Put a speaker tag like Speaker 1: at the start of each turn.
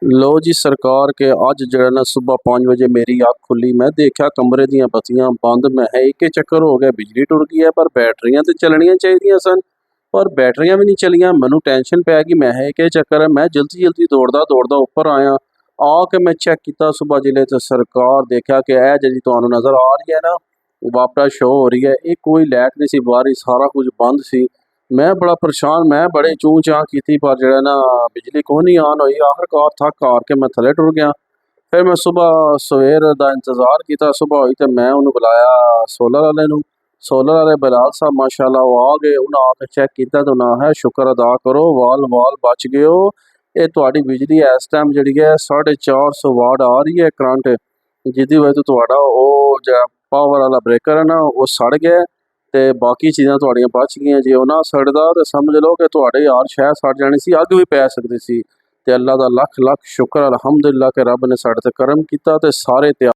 Speaker 1: लो जी सरकार के अज जरा ना सुबह 5 बजे मेरी अख खुली। मैं देखा कमरे दियां बत्तियां बंद। मैं एक चक्कर हो गया, बिजली टुट गई है। पर बैटरियां तो चलनियां चाहिए सन, पर बैटरियां भी नहीं चलियां। मैनू टेंशन पै गई, मैं एक चक्कर है। मैं जल्दी जल्दी दौड़दा दौड़दा उपर आया। आके मैं चेक किया सुबह जिले तो सरकार देखा कि यह जी तुहानू नज़र आ रही है ना, वापस शो हो रही है, ये कोई लाइट नहीं सी बारी, सारा कुछ बंद सी। मैं बड़ा परेशान, मैं बड़े चूं चां की, पर जो ना बिजली को नहीं ऑन हुई। आखिरकार थक हार के मैं थले टुर गया। फिर मैं सुबह सवेर का इंतजार किया, सुबह हुई तो मैं उन्होंने बुलाया सोलर वाले नू। सोलर वाले बिलाल साहब माशाल्लाह वो आ गए। उन्हें आके चेक किया तो ना है, शुक्र अदा करो, वाल वाल बच गए हो। ये तुहाडी बिजली इस टाइम जी है 450 वाट आ रही है करंट, जिसकी वजह तो तुहाडा वो जो पावर वाला ब्रेकर है ना वो सड़ गया। ते बाकी चीज़ां तुहाड़ियां बच गईयां। जे ओह ना सड़दा ते समझ लो कि तुहाडे यार शायद सड़ जानी सी, अग भी पै सकदी सी। ते अल्लाह दा लख लख शुक्र अलहमदुलिल्लाह कि रब ने साडे ते करम कीता ते सारे